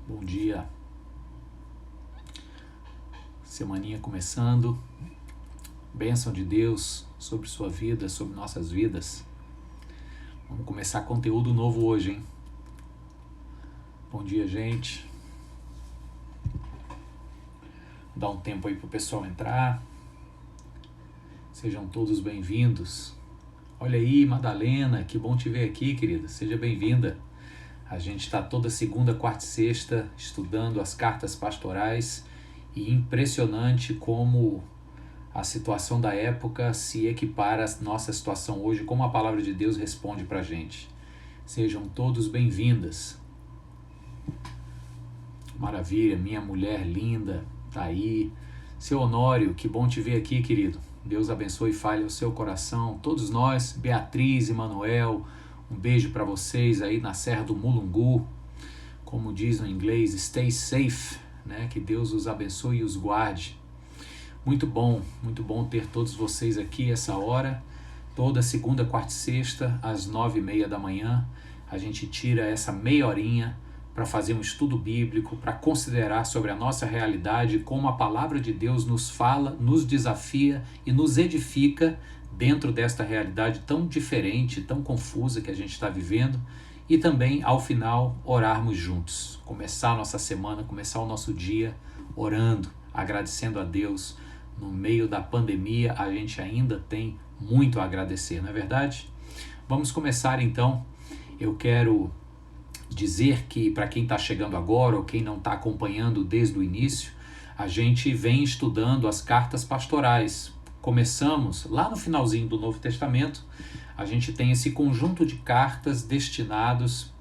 Bom dia, semaninha começando, bênção de Deus sobre sua vida, sobre nossas vidas. Vamos começar conteúdo novo hoje, hein? Bom dia, gente. Dá um tempo aí pro pessoal entrar. Sejam todos bem-vindos. Olha aí, Madalena, que bom te ver aqui, querida. Seja bem-vinda. A gente está toda segunda, quarta e sexta estudando as cartas pastorais e impressionante como a situação da época se equipara à nossa situação hoje, como a palavra de Deus responde para a gente. Sejam todos bem-vindas. Maravilha, minha mulher linda, tá aí. Seu Honório, que bom te ver aqui, querido. Deus abençoe e fale o seu coração. Todos nós, Beatriz e Manuel, um beijo para vocês aí na Serra do Mulungu. Como diz no inglês, stay safe, né? Que Deus os abençoe e os guarde. Muito bom ter todos vocês aqui essa hora. Toda segunda, quarta e sexta, às 9h30 da manhã, a gente tira essa meia horinha para fazer um estudo bíblico, para considerar sobre a nossa realidade, como a palavra de Deus nos fala, nos desafia e nos edifica dentro desta realidade tão diferente, tão confusa que a gente está vivendo, e também, ao final, orarmos juntos. Começar a nossa semana, começar o nosso dia orando, agradecendo a Deus. No meio da pandemia, a gente ainda tem muito a agradecer, não é verdade? Vamos começar então. Eu quero dizer que, para quem está chegando agora ou quem não está acompanhando desde o início, a gente vem estudando as cartas pastorais. Começamos lá no finalzinho do Novo Testamento. A gente tem esse conjunto de cartas destinados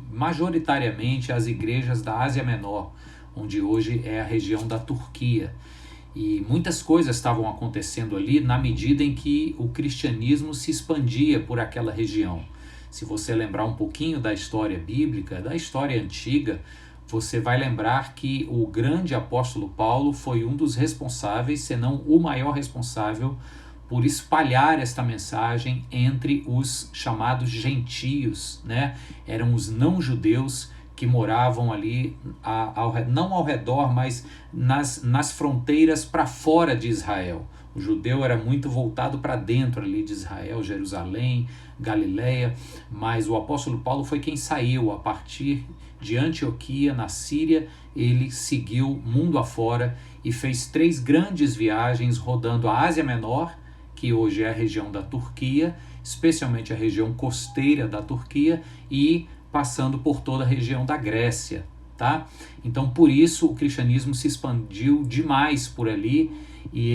majoritariamente às igrejas da Ásia Menor, onde hoje é a região da Turquia. E muitas coisas estavam acontecendo ali na medida em que o cristianismo se expandia por aquela região. Se você lembrar um pouquinho da história bíblica, da história antiga, você vai lembrar que o grande apóstolo Paulo foi um dos responsáveis, se não o maior responsável, por espalhar esta mensagem entre os chamados gentios, né? Eram os não-judeus que moravam ali, não ao redor, mas nas fronteiras para fora de Israel. O judeu era muito voltado para dentro ali de Israel, Jerusalém, Galileia, mas o apóstolo Paulo foi quem saiu a partir de Antioquia, na Síria. Ele seguiu mundo afora e fez 3 grandes viagens rodando a Ásia Menor, que hoje é a região da Turquia, especialmente a região costeira da Turquia, e passando por toda a região da Grécia, tá? Então, por isso, o cristianismo se expandiu demais por ali e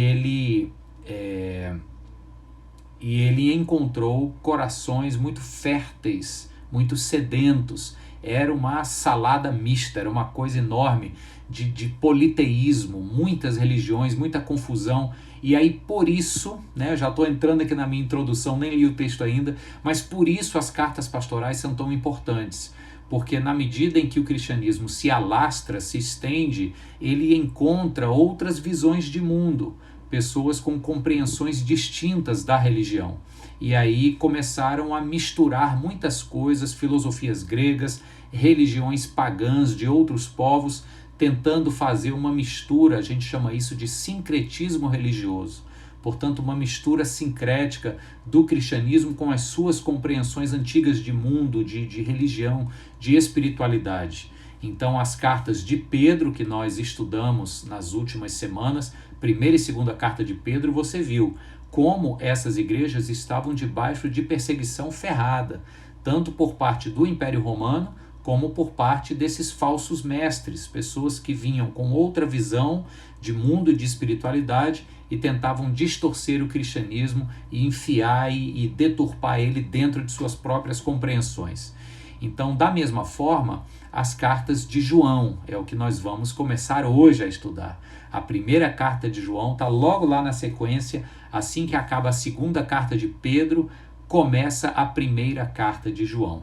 ele encontrou corações muito férteis, muito sedentos. Era uma salada mista, era uma coisa enorme de politeísmo, muitas religiões, muita confusão. E aí, por isso, né, já estou entrando aqui na minha introdução, nem li o texto ainda, mas por isso as cartas pastorais são tão importantes. Porque na medida em que o cristianismo se alastra, se estende, ele encontra outras visões de mundo, pessoas com compreensões distintas da religião. E aí começaram a misturar muitas coisas, filosofias gregas, religiões pagãs de outros povos, tentando fazer uma mistura, a gente chama isso de sincretismo religioso. Portanto, uma mistura sincrética do cristianismo com as suas compreensões antigas de mundo, de religião, de espiritualidade. Então, as cartas de Pedro, que nós estudamos nas últimas semanas, primeira e segunda carta de Pedro, você viu como essas igrejas estavam debaixo de perseguição ferrada, tanto por parte do Império Romano, como por parte desses falsos mestres, pessoas que vinham com outra visão de mundo e de espiritualidade e tentavam distorcer o cristianismo e enfiar e deturpar ele dentro de suas próprias compreensões. Então, da mesma forma, as cartas de João é o que nós vamos começar hoje a estudar. A primeira carta de João está logo lá na sequência, assim que acaba a segunda carta de Pedro, começa a primeira carta de João.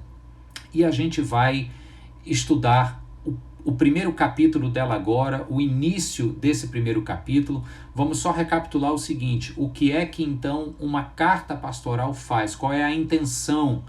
E a gente vai estudar o primeiro capítulo dela agora, o início desse primeiro capítulo. Vamos só recapitular o seguinte: o que é que então uma carta pastoral faz? Qual é a intenção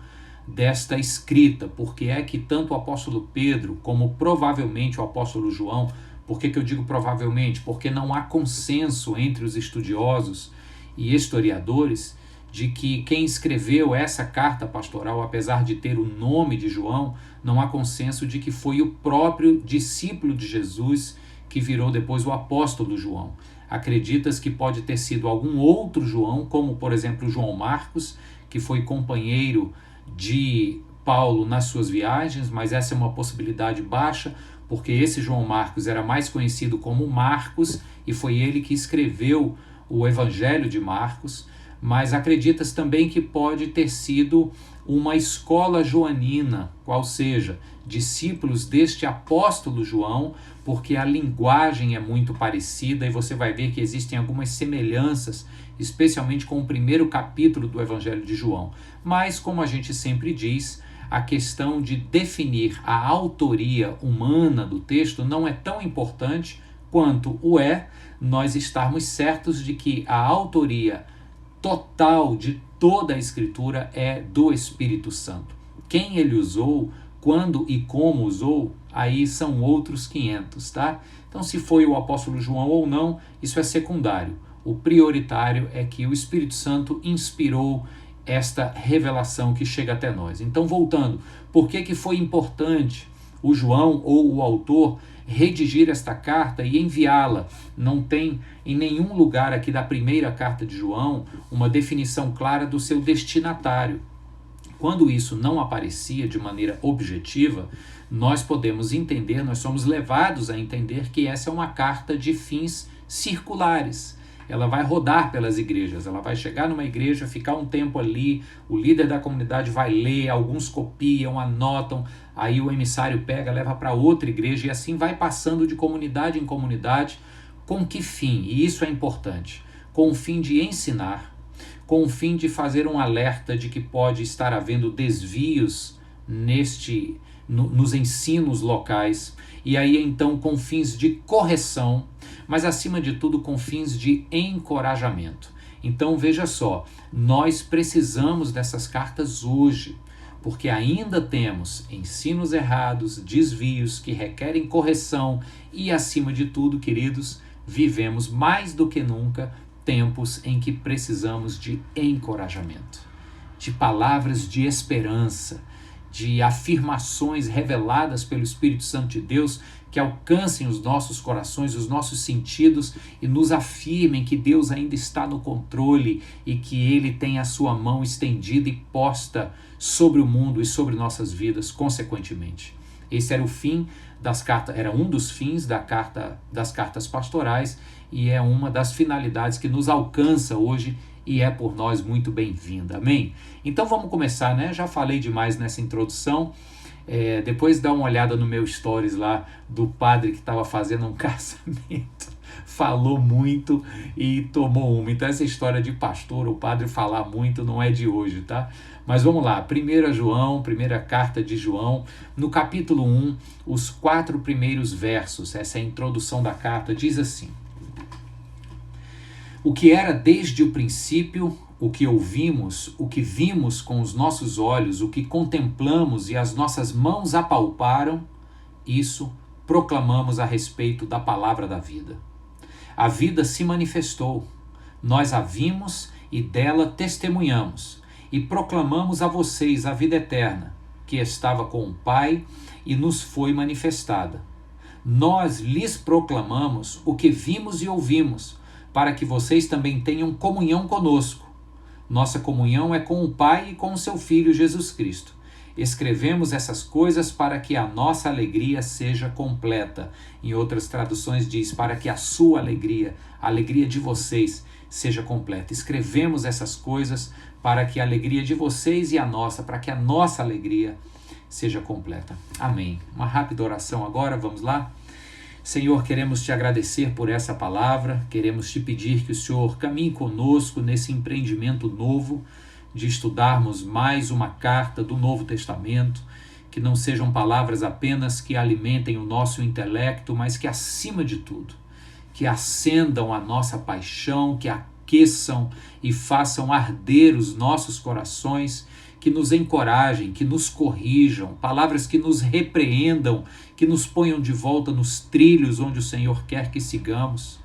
desta escrita. Porque é que tanto o apóstolo Pedro como provavelmente o apóstolo João, por que eu digo provavelmente? Porque não há consenso entre os estudiosos e historiadores de que quem escreveu essa carta pastoral, apesar de ter o nome de João, não há consenso de que foi o próprio discípulo de Jesus que virou depois o apóstolo João. Acreditas que pode ter sido algum outro João, como por exemplo João Marcos, que foi companheiro de Paulo nas suas viagens, mas essa é uma possibilidade baixa, porque esse João Marcos era mais conhecido como Marcos e foi ele que escreveu o Evangelho de Marcos. Mas acreditas também que pode ter sido uma escola joanina, qual seja, discípulos deste apóstolo João, porque a linguagem é muito parecida e você vai ver que existem algumas semelhanças, especialmente com o primeiro capítulo do Evangelho de João. Mas, como a gente sempre diz, a questão de definir a autoria humana do texto não é tão importante quanto o é nós estarmos certos de que a autoria total de toda a Escritura é do Espírito Santo. Quem ele usou, quando e como usou, aí são outros 500, tá? Então, se foi o apóstolo João ou não, isso é secundário. O prioritário é que o Espírito Santo inspirou esta revelação que chega até nós. Então, voltando, por que foi importante o João ou o autor redigir esta carta e enviá-la? Não tem em nenhum lugar aqui da primeira carta de João uma definição clara do seu destinatário. Quando isso não aparecia de maneira objetiva, nós podemos entender, nós somos levados a entender que essa é uma carta de fins circulares. Ela vai rodar pelas igrejas, ela vai chegar numa igreja, ficar um tempo ali, o líder da comunidade vai ler, alguns copiam, anotam, aí o emissário pega, leva para outra igreja e assim vai passando de comunidade em comunidade. Com que fim? E isso é importante. Com o fim de ensinar, com o fim de fazer um alerta de que pode estar havendo desvios nos ensinos locais, e aí então com fins de correção, mas acima de tudo com fins de encorajamento. Então veja só, nós precisamos dessas cartas hoje, porque ainda temos ensinos errados, desvios que requerem correção e acima de tudo, queridos, vivemos mais do que nunca tempos em que precisamos de encorajamento, de palavras de esperança, de afirmações reveladas pelo Espírito Santo de Deus que alcancem os nossos corações, os nossos sentidos e nos afirmem que Deus ainda está no controle e que Ele tem a sua mão estendida e posta sobre o mundo e sobre nossas vidas, consequentemente. Esse era o fim das cartas, era um dos fins das cartas pastorais e é uma das finalidades que nos alcança hoje e é por nós muito bem-vinda. Amém? Então vamos começar, né? Já falei demais nessa introdução. Depois dá uma olhada no meu stories lá do padre que estava fazendo um casamento. Falou muito e tomou uma. Então essa história de pastor ou padre falar muito não é de hoje, tá? Mas vamos lá, 1 João, primeira carta de João, no capítulo 1, os 4 primeiros versos, essa é a introdução da carta, diz assim: o que era desde o princípio, o que ouvimos, o que vimos com os nossos olhos, o que contemplamos e as nossas mãos apalparam, isso proclamamos a respeito da palavra da vida. A vida se manifestou, nós a vimos e dela testemunhamos, e proclamamos a vocês a vida eterna, que estava com o Pai e nos foi manifestada. Nós lhes proclamamos o que vimos e ouvimos, para que vocês também tenham comunhão conosco. Nossa comunhão é com o Pai e com o seu Filho Jesus Cristo. Escrevemos essas coisas para que a nossa alegria seja completa. Em outras traduções diz, para que a sua alegria, a alegria de vocês, seja completa. Escrevemos essas coisas para que a alegria de vocês e a nossa, para que a nossa alegria seja completa. Amém. Uma rápida oração agora, vamos lá? Senhor, queremos te agradecer por essa palavra, queremos te pedir que o Senhor caminhe conosco nesse empreendimento novo de estudarmos mais uma carta do Novo Testamento, que não sejam palavras apenas que alimentem o nosso intelecto, mas que acima de tudo, que acendam a nossa paixão, que aqueçam e façam arder os nossos corações, que nos encorajem, que nos corrijam, palavras que nos repreendam, que nos ponham de volta nos trilhos onde o Senhor quer que sigamos.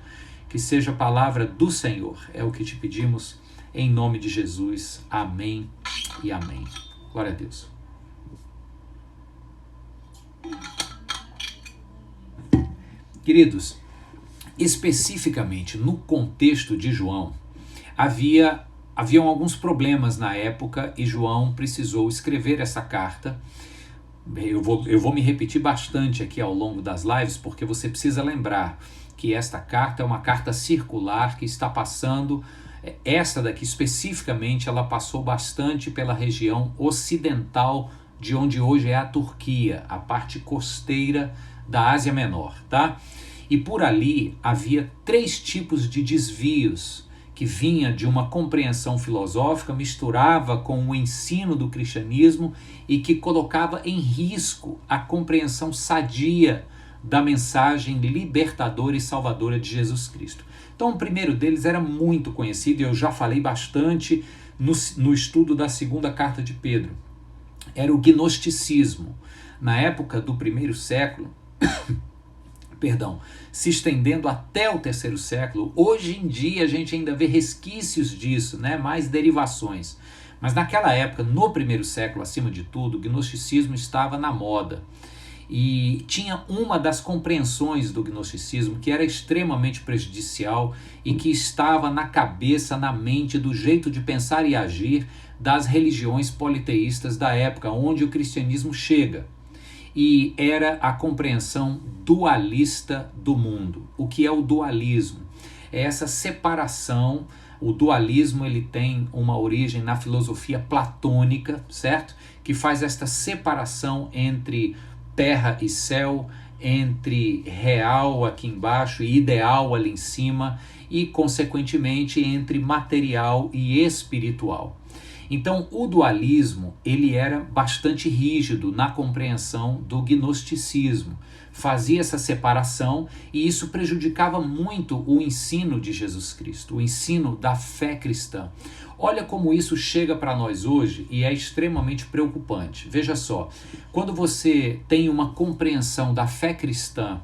Que seja a palavra do Senhor, é o que te pedimos, em nome de Jesus. Amém e amém. Glória a Deus. Queridos, especificamente no contexto de João, haviam alguns problemas na época e João precisou escrever essa carta. Eu vou me repetir bastante aqui ao longo das lives, porque você precisa lembrar que esta carta é uma carta circular que está passando, esta daqui especificamente, ela passou bastante pela região ocidental de onde hoje é a Turquia, a parte costeira da Ásia Menor, tá? E por ali havia 3 tipos de desvios que vinha de uma compreensão filosófica, misturava com o ensino do cristianismo e que colocava em risco a compreensão sadia da mensagem libertadora e salvadora de Jesus Cristo. Então o primeiro deles era muito conhecido, e eu já falei bastante no estudo da segunda carta de Pedro. Era o gnosticismo. Na época do primeiro século, se estendendo até o terceiro século, hoje em dia a gente ainda vê resquícios disso, né? Mais derivações. Mas naquela época, no primeiro século, acima de tudo, o gnosticismo estava na moda. E tinha uma das compreensões do gnosticismo que era extremamente prejudicial e que estava na cabeça, na mente, do jeito de pensar e agir das religiões politeístas da época, onde o cristianismo chega. E era a compreensão dualista do mundo. O que é o dualismo? É essa separação. O dualismo ele tem uma origem na filosofia platônica, certo? Que faz esta separação entre terra e céu, entre real aqui embaixo e ideal ali em cima, e consequentemente entre material e espiritual. Então o dualismo ele era bastante rígido na compreensão do gnosticismo, fazia essa separação e isso prejudicava muito o ensino de Jesus Cristo, o ensino da fé cristã. Olha como isso chega para nós hoje e é extremamente preocupante. Veja só, quando você tem uma compreensão da fé cristã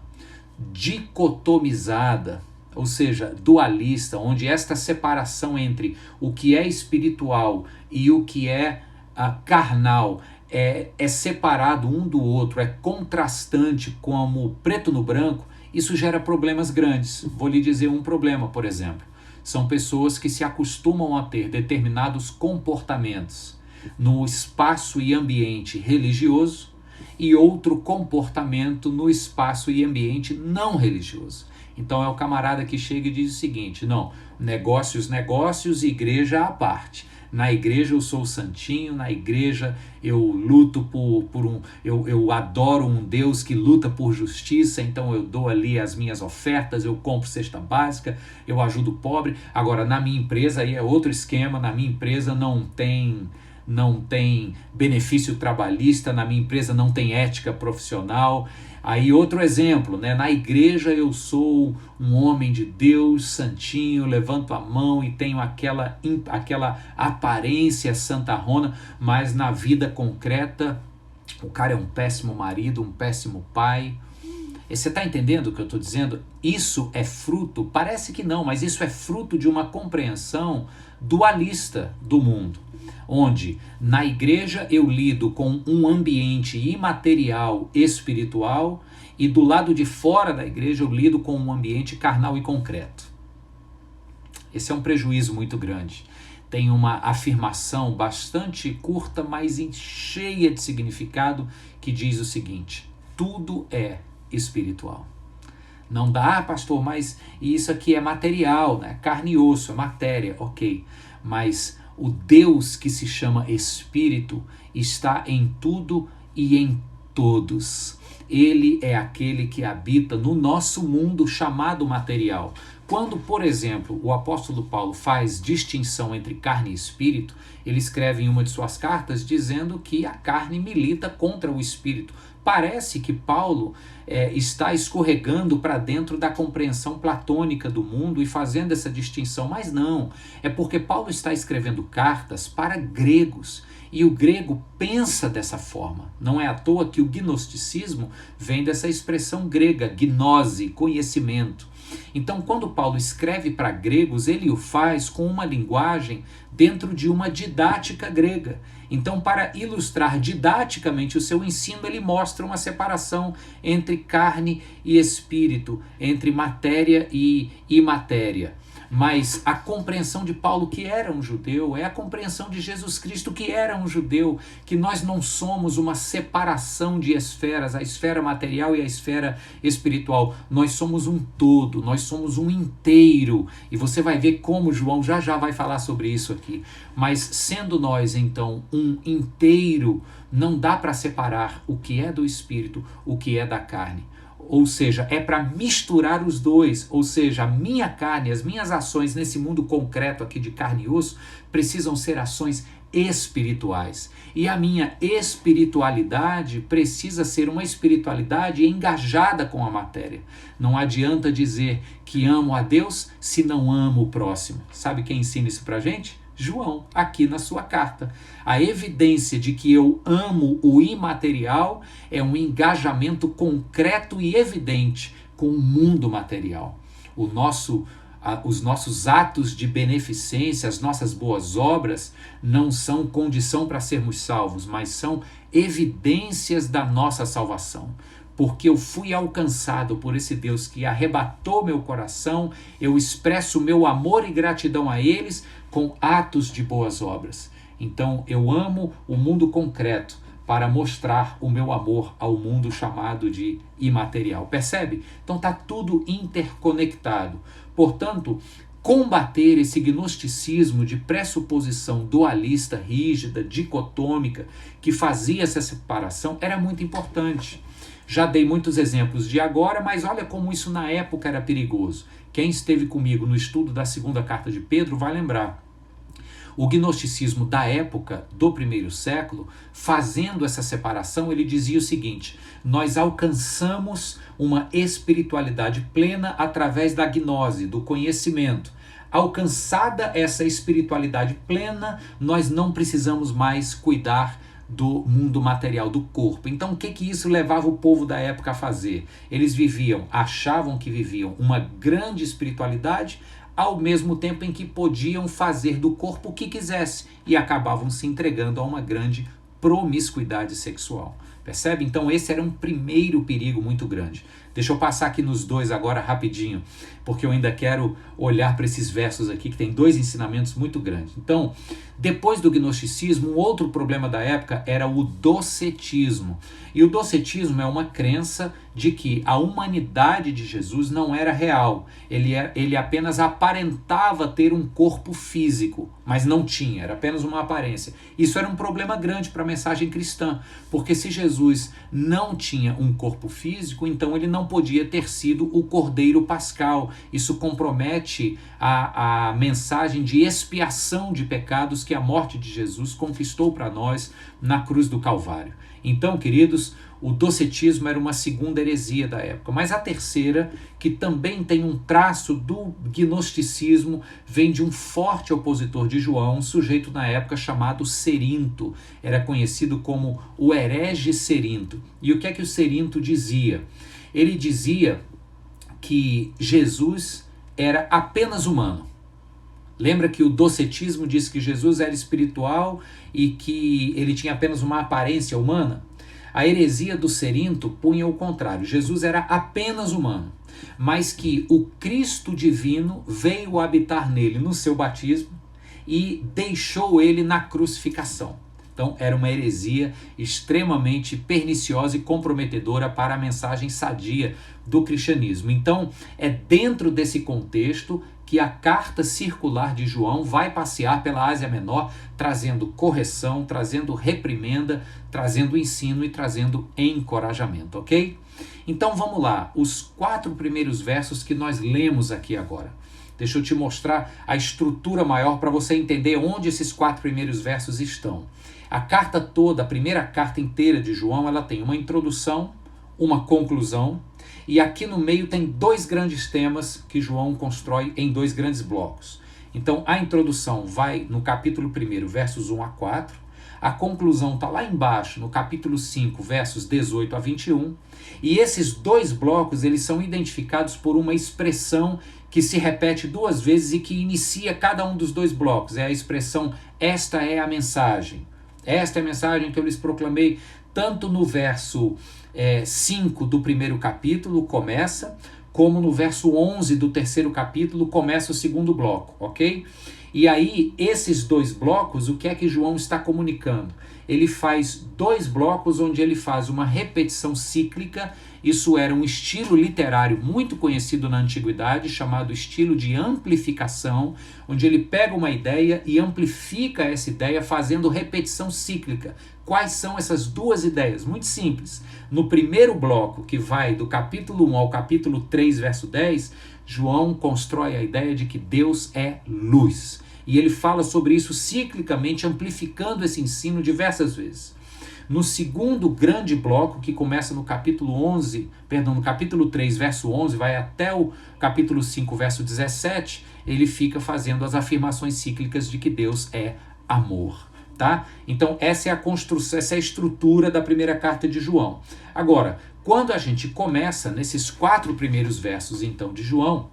dicotomizada, ou seja, dualista, onde esta separação entre o que é espiritual e o que é carnal é separado um do outro, é contrastante como preto no branco, isso gera problemas grandes. Vou lhe dizer um problema, por exemplo. São pessoas que se acostumam a ter determinados comportamentos no espaço e ambiente religioso e outro comportamento no espaço e ambiente não religioso. Então é o camarada que chega e diz o seguinte: não, negócios, igreja à parte. Na igreja eu sou santinho, na igreja eu luto eu adoro um Deus que luta por justiça, então eu dou ali as minhas ofertas, eu compro cesta básica, eu ajudo o pobre. Agora na minha empresa aí é outro esquema, na minha empresa não tem benefício trabalhista, na minha empresa não tem ética profissional. Aí outro exemplo, né? Na igreja eu sou um homem de Deus, santinho, levanto a mão e tenho aquela aparência santarrona, mas na vida concreta o cara é um péssimo marido, um péssimo pai. E você está entendendo o que eu estou dizendo? Isso é fruto, parece que não, mas isso é fruto de uma compreensão dualista do mundo, onde na igreja eu lido com um ambiente imaterial espiritual e do lado de fora da igreja eu lido com um ambiente carnal e concreto. Esse é um prejuízo muito grande. Tem uma afirmação bastante curta, mas cheia de significado, que diz o seguinte: tudo é espiritual. Não dá, pastor, mas isso aqui é material, né? Carne e osso, é matéria, ok. Mas o Deus que se chama Espírito está em tudo e em todos. Ele é aquele que habita no nosso mundo chamado material. Quando, por exemplo, o apóstolo Paulo faz distinção entre carne e espírito, ele escreve em uma de suas cartas dizendo que a carne milita contra o espírito. Parece que Paulo está escorregando para dentro da compreensão platônica do mundo e fazendo essa distinção, mas não. É porque Paulo está escrevendo cartas para gregos E o grego pensa dessa forma. Não é à toa que o gnosticismo vem dessa expressão grega, gnose, conhecimento. Então, quando Paulo escreve para gregos, ele o faz com uma linguagem dentro de uma didática grega. Então, para ilustrar didaticamente o seu ensino, ele mostra uma separação entre carne e espírito, entre matéria e imatéria. Mas a compreensão de Paulo, que era um judeu, é a compreensão de Jesus Cristo, que era um judeu, que nós não somos uma separação de esferas, a esfera material e a esfera espiritual. Nós somos um todo, nós somos um inteiro. E você vai ver como João já vai falar sobre isso aqui. Mas sendo nós, então, um inteiro, não dá para separar o que é do espírito, o que é da carne. Ou seja, é para misturar os dois, ou seja, a minha carne, as minhas ações nesse mundo concreto aqui de carne e osso precisam ser ações espirituais. E a minha espiritualidade precisa ser uma espiritualidade engajada com a matéria. Não adianta dizer que amo a Deus se não amo o próximo. Sabe quem ensina isso pra gente? João, aqui na sua carta. A evidência de que eu amo o imaterial é um engajamento concreto e evidente com o mundo material. Os nossos atos de beneficência, as nossas boas obras, não são condição para sermos salvos, mas são evidências da nossa salvação. Porque eu fui alcançado por esse Deus que arrebatou meu coração, eu expresso meu amor e gratidão a eles com atos de boas obras. Então eu amo o mundo concreto para mostrar o meu amor ao mundo chamado de imaterial. Percebe? Então está tudo interconectado. Portanto, combater esse gnosticismo de pressuposição dualista, rígida, dicotômica, que fazia essa separação, era muito importante. Já dei muitos exemplos de agora, mas olha como isso na época era perigoso. Quem esteve comigo no estudo da segunda carta de Pedro vai lembrar. O gnosticismo da época do primeiro século, fazendo essa separação, ele dizia o seguinte: nós alcançamos uma espiritualidade plena através da gnose, do conhecimento. Alcançada essa espiritualidade plena, nós não precisamos mais cuidar do mundo material, do corpo. Então o que isso levava o povo da época a fazer? Eles achavam que viviam uma grande espiritualidade, ao mesmo tempo em que podiam fazer do corpo o que quisesse e acabavam se entregando a uma grande promiscuidade sexual. Percebe? Então esse era um primeiro perigo muito grande. Deixa eu passar aqui nos dois agora rapidinho, porque eu ainda quero olhar para esses versos aqui, que tem dois ensinamentos muito grandes. Então, depois do gnosticismo, um outro problema da época era o docetismo. E o docetismo é uma crença de que a humanidade de Jesus não era real. Ele apenas aparentava ter um corpo físico, mas não tinha, era apenas uma aparência. Isso era um problema grande para a mensagem cristã, porque se Jesus não tinha um corpo físico, então ele não podia ter sido o Cordeiro Pascal. Isso compromete a mensagem de expiação de pecados que a morte de Jesus conquistou para nós na cruz do Calvário. Então, queridos, o docetismo era uma segunda heresia da época. Mas a terceira, que também tem um traço do gnosticismo, vem de um forte opositor de João, um sujeito na época chamado Cerinto. Era conhecido como o herege Cerinto. E o que é que o Cerinto dizia? Ele dizia que Jesus era apenas humano. Lembra que o docetismo diz que Jesus era espiritual e que ele tinha apenas uma aparência humana? A heresia do Cerinto punha o contrário. Jesus era apenas humano, mas que o Cristo divino veio habitar nele no seu batismo e deixou ele na crucificação. Então era uma heresia extremamente perniciosa e comprometedora para a mensagem sadia do cristianismo. Então é dentro desse contexto que a carta circular de João vai passear pela Ásia Menor, trazendo correção, trazendo reprimenda, trazendo ensino e trazendo encorajamento, ok? Então vamos lá, os 4 primeiros versos que nós lemos aqui agora. Deixa eu te mostrar a estrutura maior para você entender onde esses 4 primeiros versos estão. A carta toda, a primeira carta inteira de João, ela tem uma introdução, uma conclusão, e aqui no meio tem 2 grandes temas que João constrói em 2 grandes blocos. Então a introdução vai no capítulo 1, versos 1 a 4, A conclusão está lá embaixo, no capítulo 5, versos 18 a 21. E esses dois blocos, eles são identificados por uma expressão que se repete duas vezes e que inicia cada um dos dois blocos. É a expressão, esta é a mensagem. Esta é a mensagem que eu lhes proclamei, tanto no verso 5 do primeiro capítulo, começa, como no verso 11 do terceiro capítulo, começa o segundo bloco, ok? E aí, esses dois blocos, o que é que João está comunicando? Ele faz dois blocos onde ele faz uma repetição cíclica. Isso era um estilo literário muito conhecido na antiguidade, chamado estilo de amplificação, onde ele pega uma ideia e amplifica essa ideia fazendo repetição cíclica. Quais são essas duas ideias? Muito simples. No primeiro bloco, que vai do capítulo 1 ao capítulo 3, verso 10, João constrói a ideia de que Deus é luz. E ele fala sobre isso ciclicamente, amplificando esse ensino diversas vezes. No segundo grande bloco, que começa no capítulo 3, verso 11, vai até o capítulo 5, verso 17, ele fica fazendo as afirmações cíclicas de que Deus é amor. Tá? Então essa é a construção, essa é a estrutura da primeira carta de João. Agora, quando a gente começa nesses 4 primeiros versos então de João,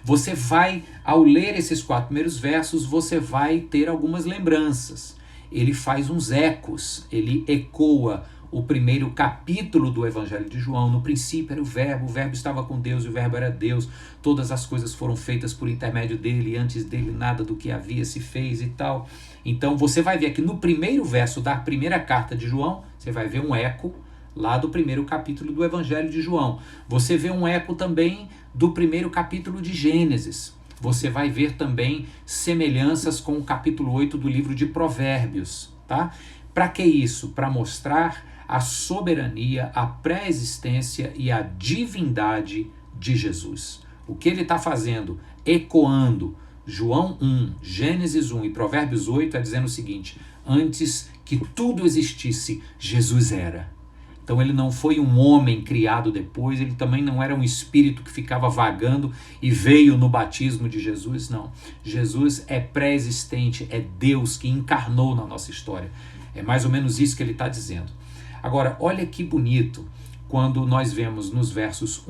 você vai, ao ler esses 4 primeiros versos, você vai ter algumas lembranças. Ele faz uns ecos, ele ecoa o primeiro capítulo do Evangelho de João. No princípio era o verbo estava com Deus e o verbo era Deus. Todas as coisas foram feitas por intermédio dele e antes dele nada do que havia se fez e tal. Então você vai ver aqui no primeiro verso da primeira carta de João, você vai ver um eco lá do primeiro capítulo do Evangelho de João. Você vê um eco também do primeiro capítulo de Gênesis. Você vai ver também semelhanças com o capítulo 8 do livro de Provérbios. Tá? Para que isso? Para mostrar a soberania, a pré-existência e a divindade de Jesus. O que ele está fazendo? Ecoando João 1, Gênesis 1 e Provérbios 8 é dizendo o seguinte: antes que tudo existisse, Jesus era. Então ele não foi um homem criado depois, ele também não era um espírito que ficava vagando e veio no batismo de Jesus, não. Jesus é pré-existente, é Deus que encarnou na nossa história. É mais ou menos isso que ele está dizendo. Agora, olha que bonito, quando nós vemos nos versos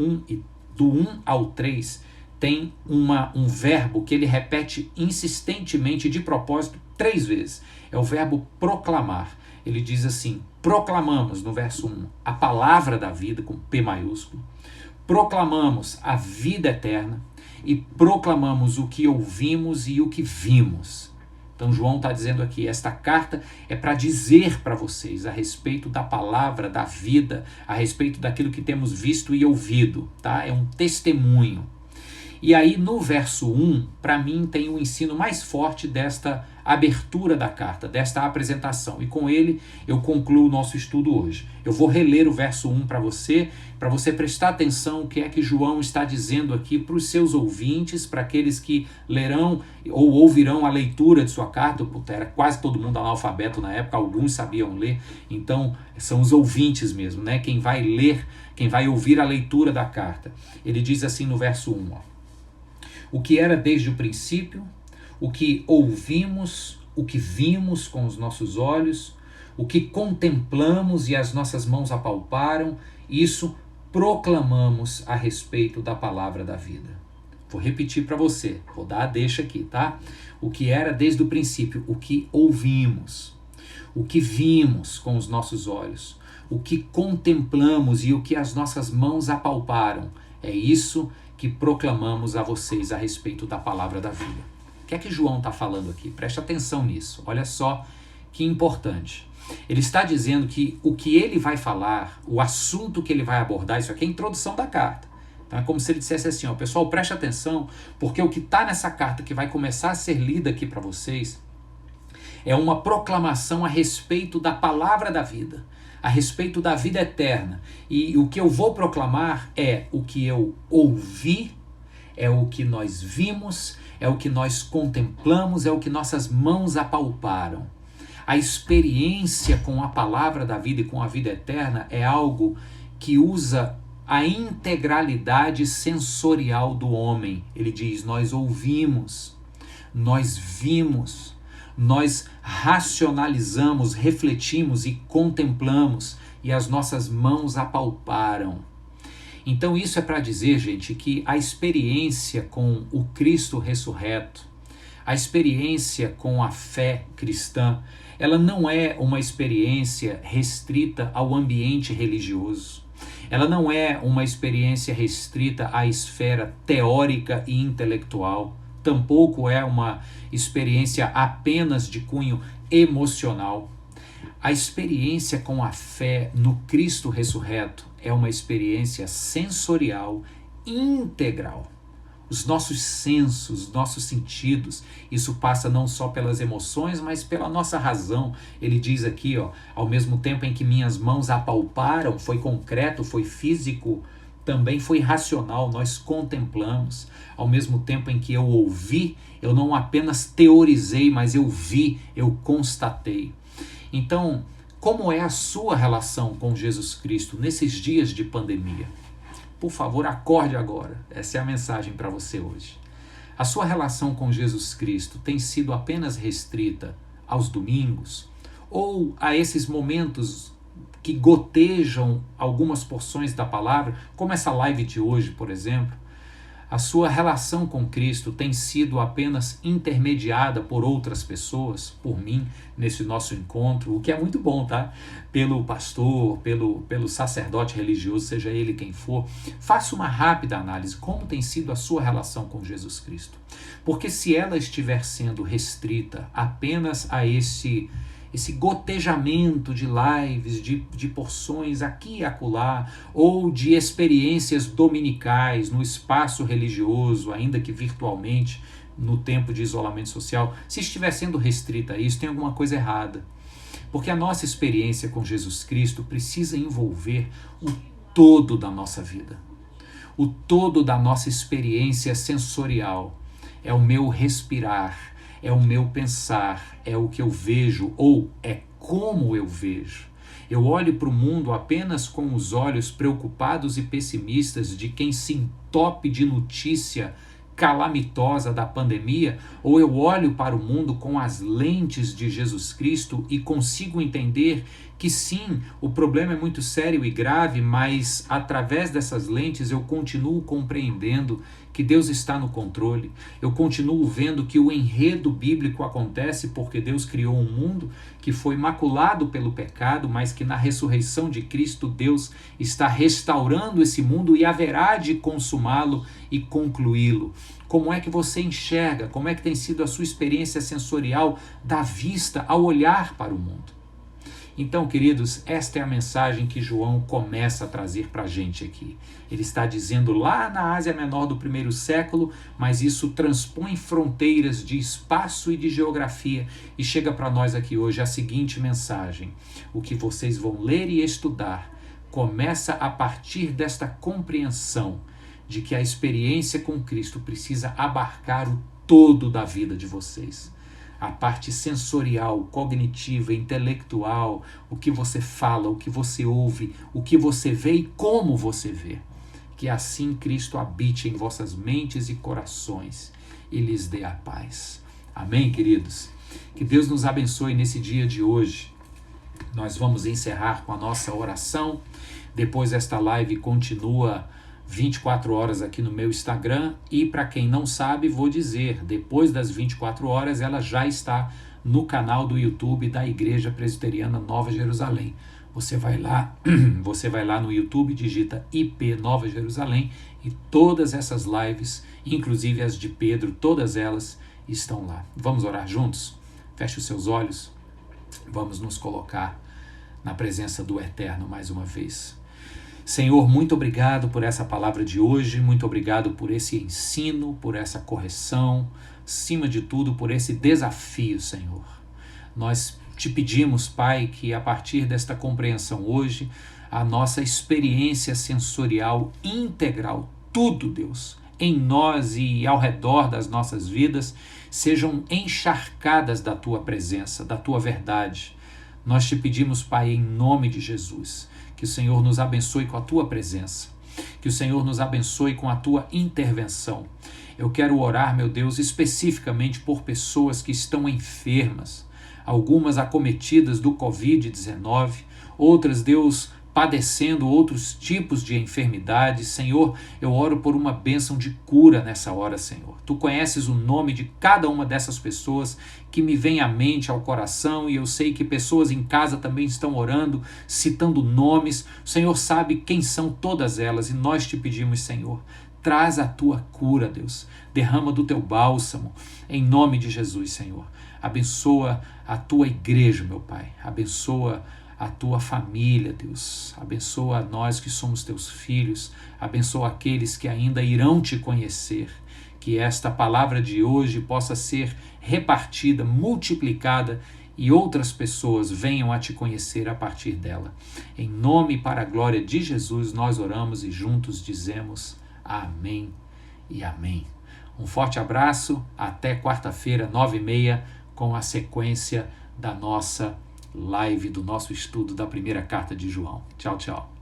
do 1 ao 3, tem um verbo que ele repete insistentemente, de propósito, 3 vezes. É o verbo proclamar. Ele diz assim: proclamamos, no verso 1, a palavra da vida, com P maiúsculo, proclamamos a vida eterna e proclamamos o que ouvimos e o que vimos. Então João está dizendo aqui, esta carta é para dizer para vocês a respeito da palavra, da vida, a respeito daquilo que temos visto e ouvido, tá? É um testemunho. E aí no verso 1, para mim tem o ensino mais forte desta abertura da carta, desta apresentação. E com ele eu concluo o nosso estudo hoje. Eu vou reler o verso 1 para você prestar atenção o que é que João está dizendo aqui para os seus ouvintes, para aqueles que lerão ou ouvirão a leitura de sua carta. Era quase todo mundo analfabeto na época, alguns sabiam ler, então são os ouvintes mesmo, né? Quem vai ler, quem vai ouvir a leitura da carta. Ele diz assim no verso 1, ó: o que era desde o princípio, o que ouvimos, o que vimos com os nossos olhos, o que contemplamos e as nossas mãos apalparam, isso proclamamos a respeito da palavra da vida. Vou repetir para você, vou dar a deixa aqui, tá? O que era desde o princípio, o que ouvimos, o que vimos com os nossos olhos, o que contemplamos e o que as nossas mãos apalparam, é isso que proclamamos a vocês a respeito da palavra da vida. O que é que João está falando aqui? Preste atenção nisso. Olha só que importante. Ele está dizendo que o que ele vai falar, o assunto que ele vai abordar, isso aqui é a introdução da carta. Então é como se ele dissesse assim, ó, pessoal, preste atenção, porque o que está nessa carta que vai começar a ser lida aqui para vocês é uma proclamação a respeito da palavra da vida, a respeito da vida eterna. E o que eu vou proclamar é o que eu ouvi, é o que nós vimos, é o que nós contemplamos, é o que nossas mãos apalparam. A experiência com a palavra da vida e com a vida eterna é algo que usa a integralidade sensorial do homem. Ele diz, nós ouvimos, nós vimos, nós racionalizamos, refletimos e contemplamos, e as nossas mãos apalparam. Então isso é para dizer, gente, que a experiência com o Cristo ressurreto, a experiência com a fé cristã, ela não é uma experiência restrita ao ambiente religioso. Ela não é uma experiência restrita à esfera teórica e intelectual. Tampouco é uma experiência apenas de cunho emocional. A experiência com a fé no Cristo ressurreto é uma experiência sensorial integral. Os nossos sensos, os nossos sentidos, isso passa não só pelas emoções, mas pela nossa razão. Ele diz aqui, ao mesmo tempo em que minhas mãos apalparam, foi concreto, foi físico, também foi racional, nós contemplamos. Ao mesmo tempo em que eu ouvi, eu não apenas teorizei, mas eu vi, eu constatei. Então, como é a sua relação com Jesus Cristo nesses dias de pandemia? Por favor, acorde agora. Essa é a mensagem para você hoje. A sua relação com Jesus Cristo tem sido apenas restrita aos domingos ou a esses momentos que gotejam algumas porções da palavra, como essa live de hoje, por exemplo? A sua relação com Cristo tem sido apenas intermediada por outras pessoas, por mim, nesse nosso encontro, o que é muito bom, tá? Pelo pastor, pelo sacerdote religioso, seja ele quem for. Faça uma rápida análise, como tem sido a sua relação com Jesus Cristo. Porque se ela estiver sendo restrita apenas a esse gotejamento de lives, de porções aqui e acolá, ou de experiências dominicais no espaço religioso, ainda que virtualmente, no tempo de isolamento social, se estiver sendo restrita a isso, tem alguma coisa errada. Porque a nossa experiência com Jesus Cristo precisa envolver o todo da nossa vida. O todo da nossa experiência sensorial. É o meu respirar, é o meu pensar, é o que eu vejo ou é como eu vejo. Eu olho para o mundo apenas com os olhos preocupados e pessimistas de quem se entope de notícia calamitosa da pandemia, ou eu olho para o mundo com as lentes de Jesus Cristo e consigo entender que sim, o problema é muito sério e grave, mas através dessas lentes eu continuo compreendendo que Deus está no controle. Eu continuo vendo que o enredo bíblico acontece porque Deus criou um mundo que foi maculado pelo pecado, mas que na ressurreição de Cristo Deus está restaurando esse mundo e haverá de consumá-lo e concluí-lo. Como é que você enxerga? Como é que tem sido a sua experiência sensorial da vista ao olhar para o mundo? Então, queridos, esta é a mensagem que João começa a trazer para a gente aqui. Ele está dizendo lá na Ásia Menor do primeiro século, mas isso transpõe fronteiras de espaço e de geografia e chega para nós aqui hoje a seguinte mensagem. O que vocês vão ler e estudar começa a partir desta compreensão de que a experiência com Cristo precisa abarcar o todo da vida de vocês. A parte sensorial, cognitiva, intelectual, o que você fala, o que você ouve, o que você vê e como você vê. Que assim Cristo habite em vossas mentes e corações e lhes dê a paz. Amém, queridos? Que Deus nos abençoe nesse dia de hoje. Nós vamos encerrar com a nossa oração. Depois esta live continua 24 horas aqui no meu Instagram e para quem não sabe, vou dizer, depois das 24 horas ela já está no canal do YouTube da Igreja Presbiteriana Nova Jerusalém. Você vai lá no YouTube, digita IP Nova Jerusalém e todas essas lives, inclusive as de Pedro, todas elas estão lá. Vamos orar juntos? Feche os seus olhos. Vamos nos colocar na presença do Eterno mais uma vez. Senhor, muito obrigado por essa palavra de hoje, muito obrigado por esse ensino, por essa correção, acima de tudo por esse desafio, Senhor. Nós te pedimos, Pai, que a partir desta compreensão hoje, a nossa experiência sensorial integral, tudo, Deus, em nós e ao redor das nossas vidas, sejam encharcadas da Tua presença, da Tua verdade. Nós te pedimos, Pai, em nome de Jesus, que o Senhor nos abençoe com a Tua presença, que o Senhor nos abençoe com a Tua intervenção Eu quero orar, meu Deus, especificamente por pessoas que estão enfermas, algumas acometidas do Covid-19, outras, Deus, padecendo outros tipos de enfermidades. Senhor, eu oro por uma bênção de cura nessa hora, Senhor. Tu conheces o nome de cada uma dessas pessoas que me vem à mente, ao coração, e eu sei que pessoas em casa também estão orando, citando nomes. O Senhor sabe quem são todas elas, e nós te pedimos, Senhor, traz a tua cura, Deus. Derrama do teu bálsamo, em nome de Jesus, Senhor. Abençoa a tua igreja, meu Pai. Abençoa a tua família, Deus. Abençoa nós que somos teus filhos. Abençoa aqueles que ainda irão te conhecer. Que esta palavra de hoje possa ser repartida, multiplicada e outras pessoas venham a te conhecer a partir dela. Em nome e para a glória de Jesus nós oramos e juntos dizemos amém e amém. Um forte abraço, até quarta-feira, 9h30, com a sequência da nossa live, do nosso estudo da primeira carta de João. Tchau, tchau.